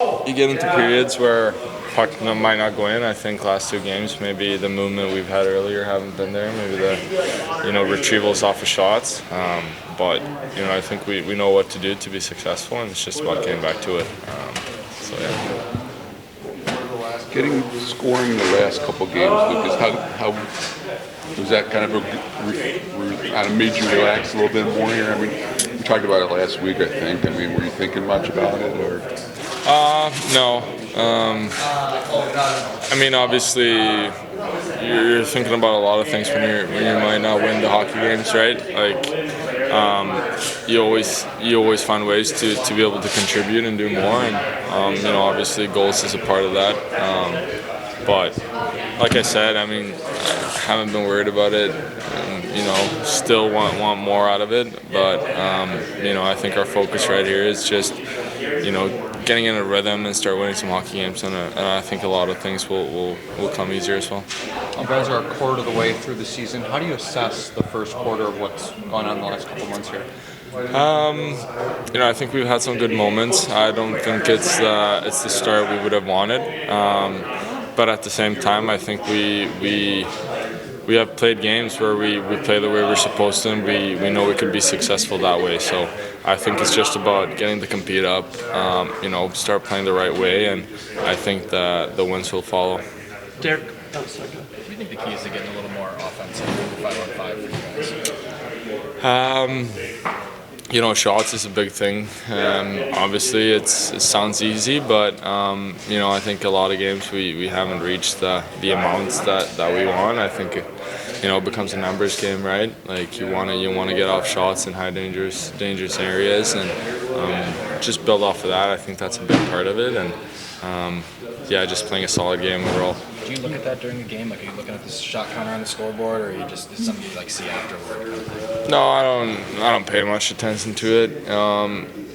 You get into periods where puck might not go in. I think last two games, maybe the movement we've had earlier haven't been there. Maybe the retrievals off of shots. But I think we know what to do to be successful, and it's just about getting back to it. So yeah. Getting scoring the last couple games, Lucas, how was that kind of made you relax a little bit more here? I mean, we talked about it last week, I think. I mean, were you thinking much about it, or? No. I mean, obviously, you're thinking about a lot of things when you might not win the hockey games, right? Like, you always find ways to be able to contribute and do more, and obviously, goals is a part of that. But like I said, I mean, I haven't been worried about it. Still want more out of it, but I think our focus right here is just getting in a rhythm and start winning some hockey games, and I think a lot of things will come easier as well. You guys are a quarter of the way through the season. How do you assess the first quarter of what's gone on the last couple months here? I think we've had some good moments. I don't think it's the start we would have wanted, but at the same time, I think we have played games where we play the way we're supposed to, and we know we could be successful that way. So I think it's just about getting to compete up, start playing the right way, and I think the wins will follow. Derek, What do you think the key is to getting a little more offensive 5-on-5 for you guys? Shots is a big thing. Obviously, it sounds easy, but I think a lot of games we haven't reached the amounts that we want. I think it becomes a numbers game, right? Like you want to get off shots in high dangerous areas, and just build off of that. I think that's a big part of it, and just playing a solid game overall. Do you look at that during the game? Like, are you looking at the shot counter on the scoreboard, or are you just something you see afterward? No, I don't pay much attention to it.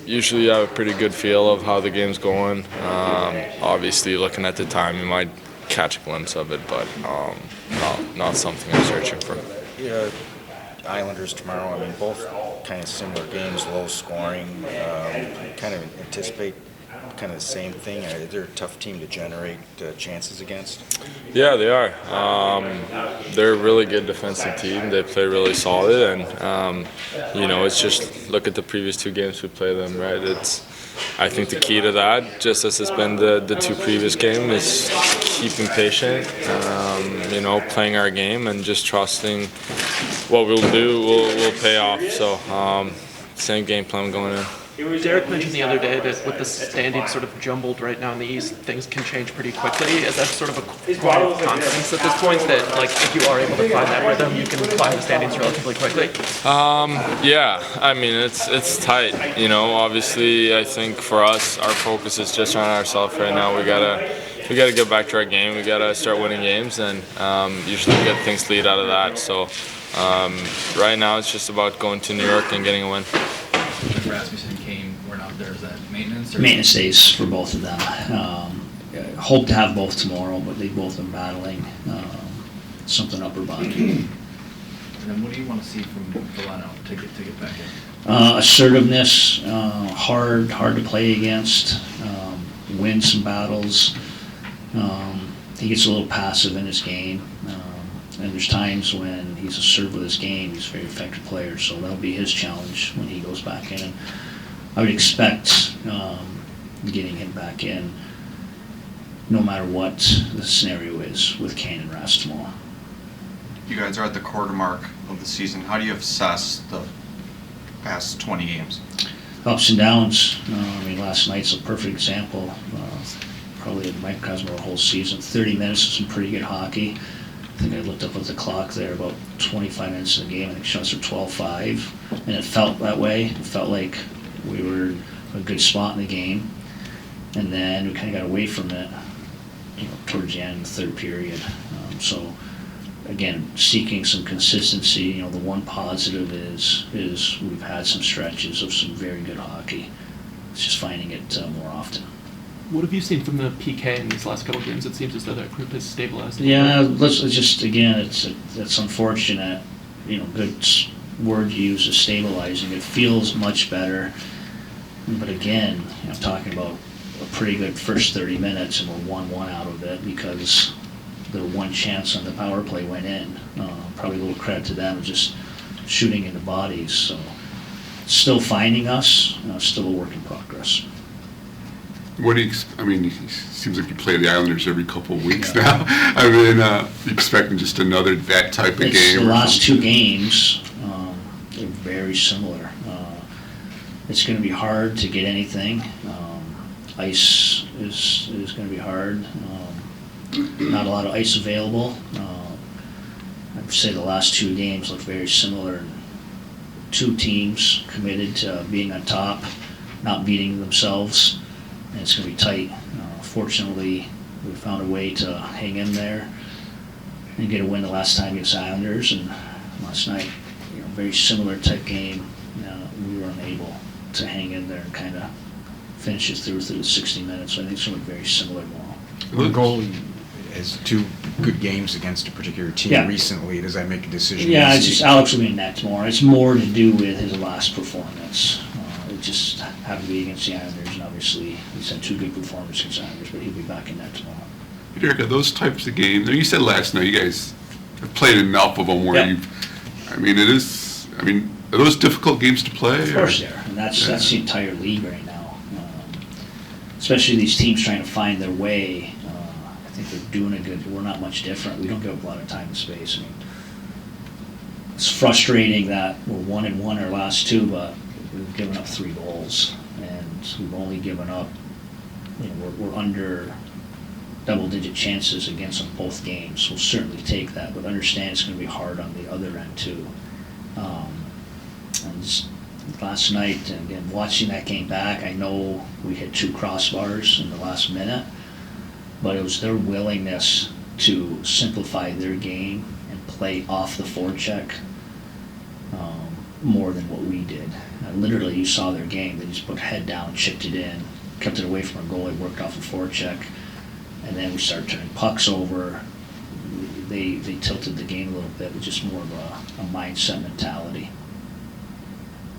Usually, I have a pretty good feel of how the game's going. Obviously, looking at the time, you might catch a glimpse of it, but not something I'm searching for. Yeah, Islanders tomorrow. I mean, both kind of similar games, low scoring. Kind of anticipate kind of the same thing. They're a tough team to generate chances against. Yeah, they are. They're a really good defensive team. They play really solid, and it's just look at the previous two games we play them. Right, I think the key to that, just as it's been the two previous games, is keeping patient. Playing our game and just trusting what we'll do will pay off. So same game plan going in. Derek mentioned the other day that with the standings sort of jumbled right now in the East, things can change pretty quickly. Is that sort of a point of confidence at this point that, like, if you are able to find that rhythm, you can climb the standings relatively quickly? Yeah, I mean it's tight. Obviously, I think for us, our focus is just on ourselves right now. We gotta get back to our game. We gotta start winning games, and usually we get things lead out of that. So right now, it's just about going to New York and getting a win. Rasmussen and Kane were not there. Is that maintenance? Maintenance days for both of them. Hope to have both tomorrow, but they've both been battling something upper body. And then what do you want to see from Delano to get back in? Assertiveness, hard to play against, win some battles. He gets a little passive in his game. And there's times when he's assertive with his game, he's a very effective player, so that'll be his challenge when he goes back in. And I would expect getting him back in no matter what the scenario is with Kane and Ras tomorrow. You guys are at the quarter mark of the season. How do you assess the past 20 games? Ups and downs. Last night's a perfect example. Probably a microcosm of the whole season. 30 minutes of some pretty good hockey. I think I looked up at the clock there, about 25 minutes in the game. I think shots were 12-5, and it felt that way. It felt like we were in a good spot in the game, and then we kind of got away from it, towards the end of the third period. So, again, seeking some consistency. The one positive is we've had some stretches of some very good hockey. It's just finding it more often. What have you seen from the PK in these last couple of games? It seems as though that group has stabilized. Yeah, let's just, again, it's unfortunate. Good word to use is stabilizing. It feels much better, but again, I'm talking about a pretty good first 30 minutes, and we're 1-1 out of it because their one chance on the power play went in. Probably a little credit to them, just shooting into bodies. So still finding us, still a work in progress. What do you, I mean, it seems like you play the Islanders every couple of weeks now. I mean, you expecting just another that type of game? The last two games, they're very similar. It's going to be hard to get anything. Ice is going to be hard. Not a lot of ice available. I'd say the last two games look very similar. Two teams committed to being on top, not beating themselves, and it's going to be tight. Fortunately, we found a way to hang in there and get a win the last time against the Islanders, and last night, very similar type game. We were unable to hang in there and kind of finish it through the 60 minutes. So I think it's going to be very similar tomorrow. The goalie has two good games against a particular team recently. Does that make a decision? Yeah, it's just Alex will be in that tomorrow. It's more to do with his last performance. It just happened to be against the Islanders, and obviously he's had two good performances against the Islanders, but he'll be back in that tomorrow. Derek, are those types of games, you said last night you guys have played enough of them where are those difficult games to play? Of course they are, and that's the entire league right now. Especially these teams trying to find their way. I think they're doing we're not much different. We don't give up a lot of time and space. I mean, it's frustrating that we're 1-1 our last two, but we've given up 3 goals, and we've only given up, we're under double-digit chances against them both games. We'll certainly take that, but understand it's going to be hard on the other end too. And just last night, and again, watching that game back, I know we hit 2 crossbars in the last minute, but it was their willingness to simplify their game and play off the forecheck more than what we did. Literally, you saw their game. They just put head down, chipped it in, kept it away from our goalie, worked off the forecheck, and then we started turning pucks over. They tilted the game a little bit with just more of a mindset mentality.